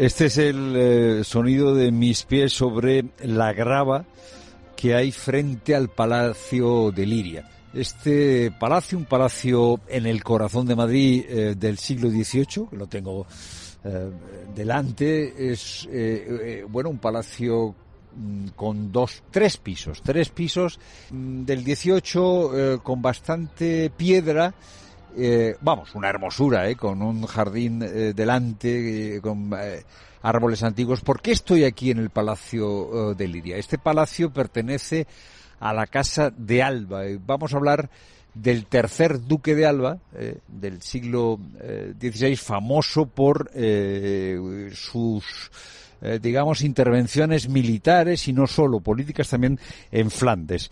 Este es el sonido de mis pies sobre la grava que hay frente al Palacio de Liria. Este palacio, un palacio en el corazón de Madrid del siglo XVIII, que lo tengo delante, es un palacio con tres pisos del XVIII, con bastante piedra. Una hermosura, con un jardín delante, con árboles antiguos. ¿Por qué estoy aquí en el Palacio de Liria? Este palacio pertenece a la Casa de Alba. Vamos a hablar del tercer duque de Alba, del siglo XVI, famoso por sus intervenciones militares y no solo, políticas también en Flandes.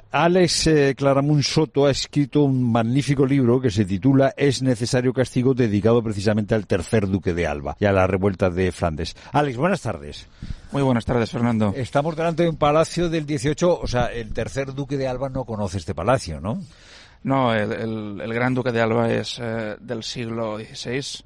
Alex Claramunt Soto ha escrito un magnífico libro que se titula Es necesario castigo, dedicado precisamente al tercer duque de Alba y a la revuelta de Flandes. Alex, buenas tardes. Muy buenas tardes, Fernando. Estamos delante de un palacio del XVIII, o sea, el tercer duque de Alba no conoce este palacio, ¿no? No, el gran duque de Alba es del siglo XVI.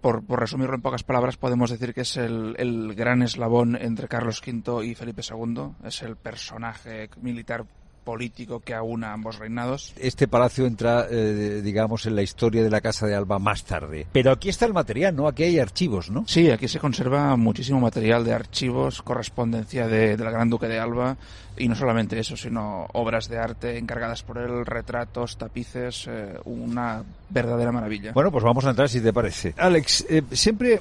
Por resumirlo en pocas palabras, podemos decir que es el gran eslabón entre Carlos V y Felipe II. Es el personaje militar político que aúna ambos reinados. Este palacio entra, en la historia de la Casa de Alba más tarde. Pero aquí está el material, ¿no? Aquí hay archivos, ¿no? Sí, aquí se conserva muchísimo material de archivos, correspondencia del Gran Duque de Alba, y no solamente eso, sino obras de arte encargadas por él, retratos, tapices, una verdadera maravilla. Bueno, pues vamos a entrar, si te parece. Alex, siempre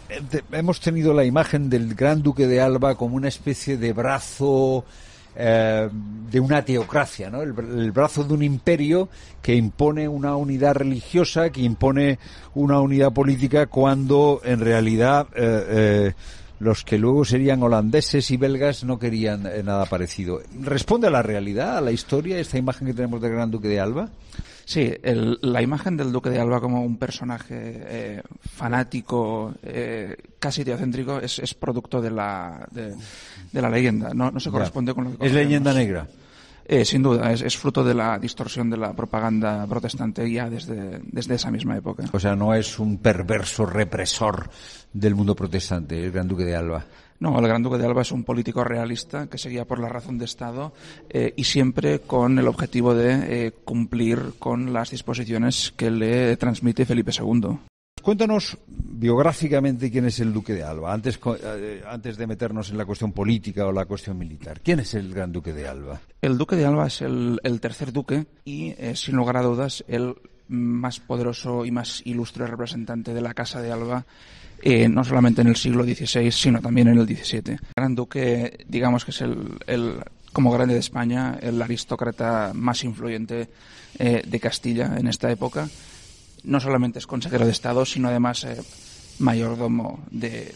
hemos tenido la imagen del Gran Duque de Alba como una especie de brazo de una teocracia, ¿no? El brazo de un imperio que impone una unidad religiosa, que impone una unidad política, cuando en realidad los que luego serían holandeses y belgas no querían nada parecido. ¿Responde a la realidad, a la historia, esta imagen que tenemos del Gran Duque de Alba? Sí, la imagen del Duque de Alba como un personaje fanático, casi teocéntrico, es producto de la leyenda. No se corresponde con lo que conocemos. ¿Es leyenda negra? Sin duda, es fruto de la distorsión de la propaganda protestante ya desde esa misma época. O sea, no es un perverso represor del mundo protestante, el Gran Duque de Alba. No, el Gran Duque de Alba es un político realista que se guía por la razón de Estado y siempre con el objetivo de cumplir con las disposiciones que le transmite Felipe II. Cuéntanos biográficamente quién es el Duque de Alba, antes de meternos en la cuestión política o la cuestión militar. ¿Quién es el Gran Duque de Alba? El Duque de Alba es el tercer duque y, sin lugar a dudas, el más poderoso y más ilustre representante de la Casa de Alba, no solamente en el siglo XVI, sino también en el XVII. El Gran Duque, digamos que es como grande de España, el aristócrata más influyente de Castilla en esta época. No solamente es consejero de Estado, sino además mayordomo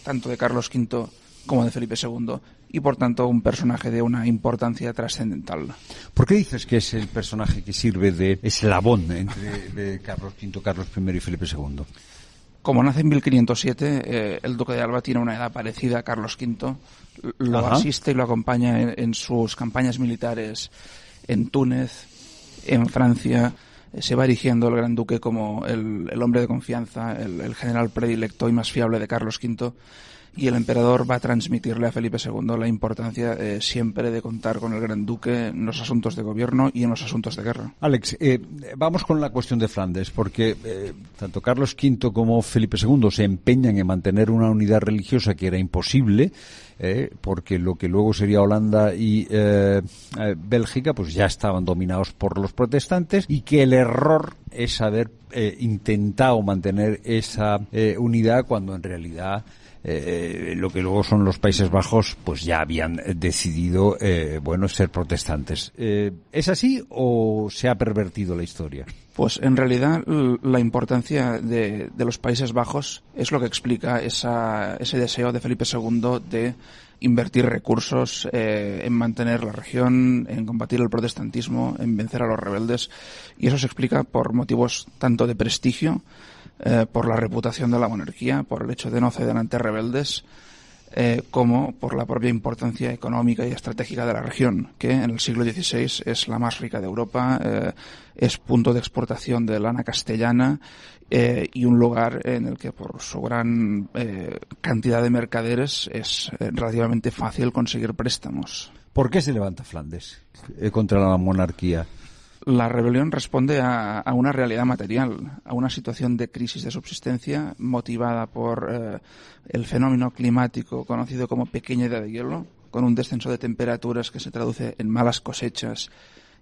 tanto de Carlos V como de Felipe II, y por tanto un personaje de una importancia trascendental. ¿Por qué dices que es el personaje que sirve de eslabón entre Carlos V, Carlos I y Felipe II? Como nace en 1507, el Duque de Alba tiene una edad parecida a Carlos V, lo asiste y lo acompaña en sus campañas militares en Túnez, en Francia. Se va erigiendo el Gran Duque como el hombre de confianza, el general predilecto y más fiable de Carlos V, y el emperador va a transmitirle a Felipe II la importancia siempre de contar con el Gran Duque en los asuntos de gobierno y en los asuntos de guerra. Alex, vamos con la cuestión de Flandes, porque tanto Carlos V como Felipe II se empeñan en mantener una unidad religiosa que era imposible, porque lo que luego sería Holanda y Bélgica pues ya estaban dominados por los protestantes, y que el error es haber intentado mantener esa unidad cuando en realidad lo que luego son los Países Bajos pues ya habían decidido ser protestantes. ¿Es así o se ha pervertido la historia? Pues en realidad la importancia de los Países Bajos es lo que explica ese deseo de Felipe II de invertir recursos en mantener la región, en combatir el protestantismo, en vencer a los rebeldes, y eso se explica por motivos tanto de prestigio, por la reputación de la monarquía, por el hecho de no ceder ante rebeldes, como por la propia importancia económica y estratégica de la región, que en el siglo XVI es la más rica de Europa, es punto de exportación de lana castellana y un lugar en el que por su gran cantidad de mercaderes es relativamente fácil conseguir préstamos. ¿Por qué se levanta Flandes contra la monarquía? La rebelión responde a una realidad material, a una situación de crisis de subsistencia motivada por el fenómeno climático conocido como pequeña edad de hielo, con un descenso de temperaturas que se traduce en malas cosechas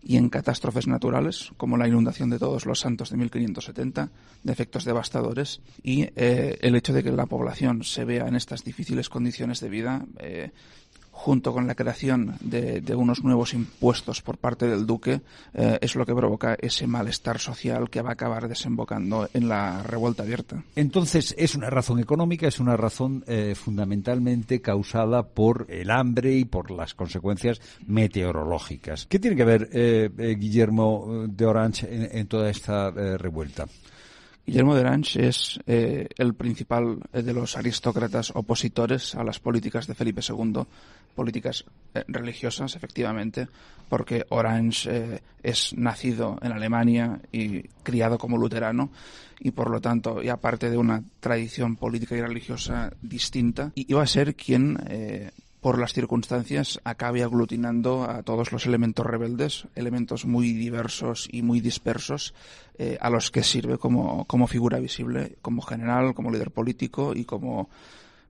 y en catástrofes naturales, como la inundación de Todos los Santos de 1570, de efectos devastadores, y el hecho de que la población se vea en estas difíciles condiciones de vida, junto con la creación de unos nuevos impuestos por parte del duque, es lo que provoca ese malestar social que va a acabar desembocando en la revuelta abierta. Entonces, es una razón económica, es una razón fundamentalmente causada por el hambre y por las consecuencias meteorológicas. ¿Qué tiene que ver Guillermo de Orange en toda esta revuelta? Guillermo de Orange es el principal de los aristócratas opositores a las políticas de Felipe II, políticas religiosas, efectivamente, porque Orange es nacido en Alemania y criado como luterano, y por lo tanto, y aparte de una tradición política y religiosa distinta, iba a ser quien por las circunstancias acabe aglutinando a todos los elementos rebeldes, elementos muy diversos y muy dispersos, a los que sirve como figura visible, como general, como líder político y como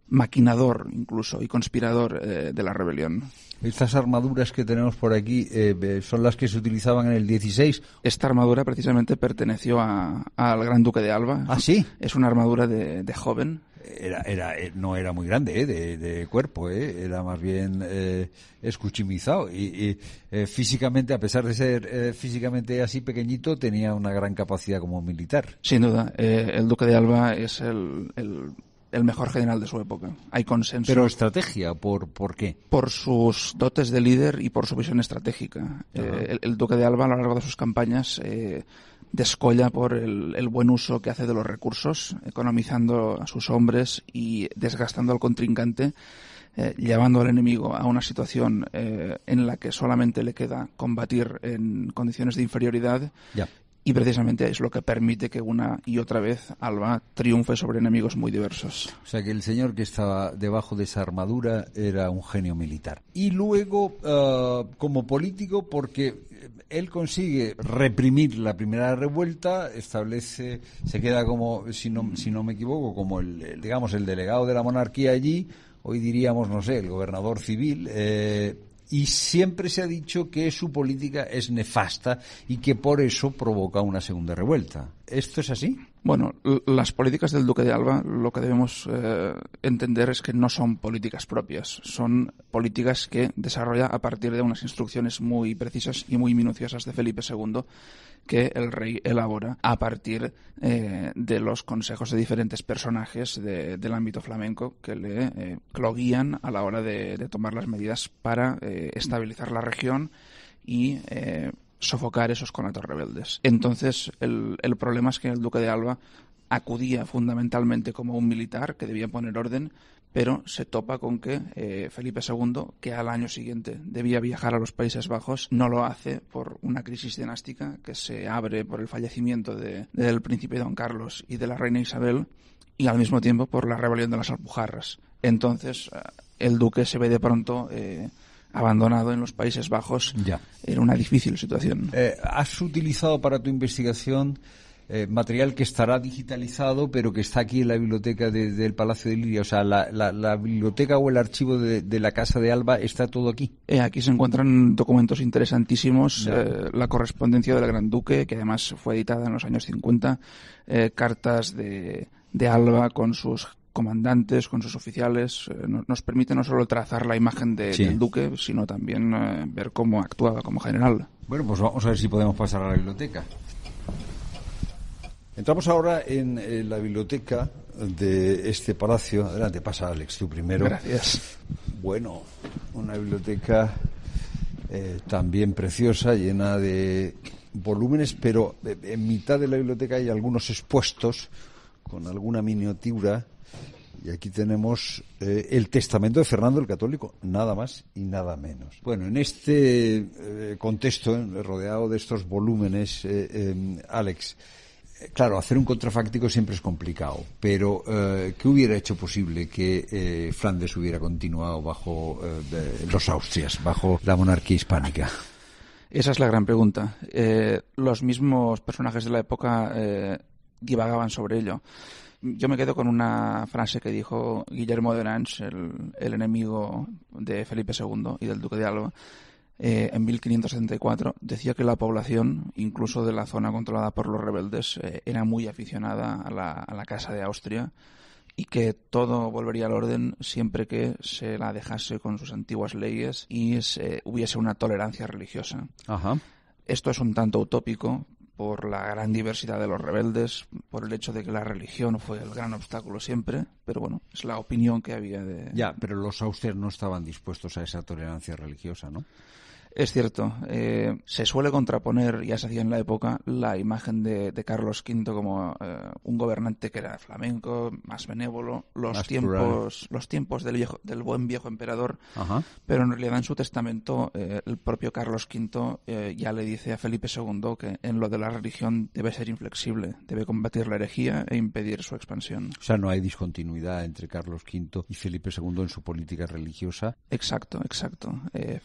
maquinador incluso y conspirador de la rebelión. Estas armaduras que tenemos por aquí son las que se utilizaban en el 16. Esta armadura precisamente perteneció al Gran Duque de Alba. ¿Ah, sí? Es una armadura de joven. No era muy grande de cuerpo, era más bien escuchimizado y físicamente, a pesar de ser físicamente así pequeñito, tenía una gran capacidad como militar. Sin duda, el Duque de Alba es el mejor general de su época. Hay consenso. Pero estrategia, ¿por qué? Por sus dotes de líder y por su visión estratégica. El Duque de Alba, a lo largo de sus campañas, descolla por el buen uso que hace de los recursos, economizando a sus hombres y desgastando al contrincante, llevando al enemigo a una situación en la que solamente le queda combatir en condiciones de inferioridad. Ya. Y precisamente es lo que permite que una y otra vez Alba triunfe sobre enemigos muy diversos. O sea que el señor que estaba debajo de esa armadura era un genio militar. Y luego, como político, porque él consigue reprimir la primera revuelta, se queda como, si no me equivoco, como el delegado de la monarquía allí, hoy diríamos, no sé, el gobernador civil, y siempre se ha dicho que su política es nefasta y que por eso provoca una segunda revuelta. ¿Esto es así? Bueno, las políticas del Duque de Alba, lo que debemos entender es que no son políticas propias, son políticas que desarrolla a partir de unas instrucciones muy precisas y muy minuciosas de Felipe II, que el rey elabora a partir de los consejos de diferentes personajes del ámbito flamenco que lo guían a la hora de tomar las medidas para estabilizar la región y sofocar esos conatos rebeldes. Entonces, el problema es que el Duque de Alba acudía fundamentalmente como un militar que debía poner orden, pero se topa con que Felipe II, que al año siguiente debía viajar a los Países Bajos, no lo hace por una crisis dinástica que se abre por el fallecimiento del príncipe Don Carlos y de la reina Isabel, y al mismo tiempo por la rebelión de las Alpujarras. Entonces, el duque se ve de pronto abandonado en los Países Bajos. Ya. En una difícil situación. ¿Has utilizado para tu investigación material que estará digitalizado, pero que está aquí en la biblioteca del Palacio de Liria? O sea, la biblioteca o el archivo de la Casa de Alba está todo aquí. Aquí se encuentran documentos interesantísimos, la correspondencia del Gran Duque, que además fue editada en los años 50, cartas de Alba con sus comandantes, con sus oficiales, nos permite no solo trazar la imagen del duque, sino también ver cómo actuaba como general. Bueno, pues vamos a ver si podemos pasar a la biblioteca. Entramos ahora en la biblioteca de este palacio. Adelante, pasa Alex, tú primero. Gracias. Bueno, una biblioteca también preciosa, llena de volúmenes, pero en mitad de la biblioteca hay algunos expuestos con alguna miniatura Y aquí tenemos el testamento de Fernando el Católico, nada más y nada menos. Bueno, en este contexto, rodeado de estos volúmenes, Alex, claro, hacer un contrafáctico siempre es complicado, pero ¿qué hubiera hecho posible que Flandes hubiera continuado bajo los Austrias, bajo la monarquía hispánica? Esa es la gran pregunta. Los mismos personajes de la época divagaban sobre ello. Yo me quedo con una frase que dijo Guillermo de Orange, el enemigo de Felipe II y del duque de Alba, en 1574. Decía que la población, incluso de la zona controlada por los rebeldes, era muy aficionada a la Casa de Austria y que todo volvería al orden siempre que se la dejase con sus antiguas leyes y hubiese una tolerancia religiosa. Ajá. Esto es un tanto utópico por la gran diversidad de los rebeldes, por el hecho de que la religión fue el gran obstáculo siempre, pero bueno, es la opinión que había de... Ya, pero los Austrias no estaban dispuestos a esa tolerancia religiosa, ¿no? Es cierto, se suele contraponer, ya se hacía en la época, la imagen de Carlos V como un gobernante que era flamenco, más benévolo, los tiempos del buen viejo emperador. Ajá. Pero en realidad en su testamento el propio Carlos V ya le dice a Felipe II que en lo de la religión debe ser inflexible, debe combatir la herejía e impedir su expansión. O sea, no hay discontinuidad entre Carlos V y Felipe II en su política religiosa. Exacto.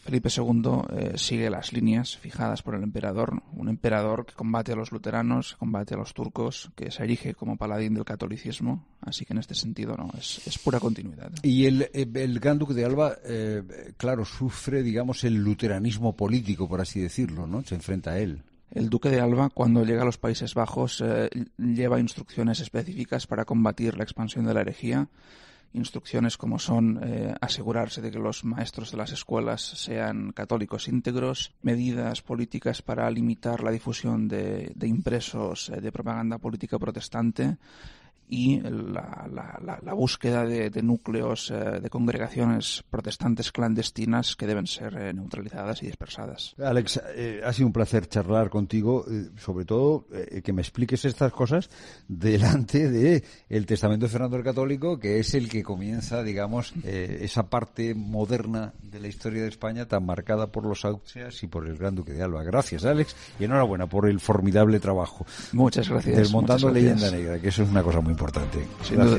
Felipe II sigue las líneas fijadas por el emperador, un emperador que combate a los luteranos, combate a los turcos, que se erige como paladín del catolicismo, así que en este sentido no, es pura continuidad. Y el gran duque de Alba, claro, sufre, digamos, el luteranismo político, por así decirlo, ¿no? Se enfrenta a él. El duque de Alba, cuando llega a los Países Bajos, lleva instrucciones específicas para combatir la expansión de la herejía. Instrucciones como son asegurarse de que los maestros de las escuelas sean católicos íntegros, medidas políticas para limitar la difusión de impresos de propaganda política protestante y la búsqueda de núcleos, de congregaciones protestantes clandestinas que deben ser neutralizadas y dispersadas. Alex, ha sido un placer charlar contigo, sobre todo que me expliques estas cosas delante de el testamento de Fernando el Católico, que es el que comienza, digamos, esa parte moderna de la historia de España tan marcada por los Austrias y por el Gran Duque de Alba. Gracias, Alex, y enhorabuena por el formidable trabajo. Muchas gracias. Desmontando Leyenda Negra, que eso es una cosa muy importante. Sin duda.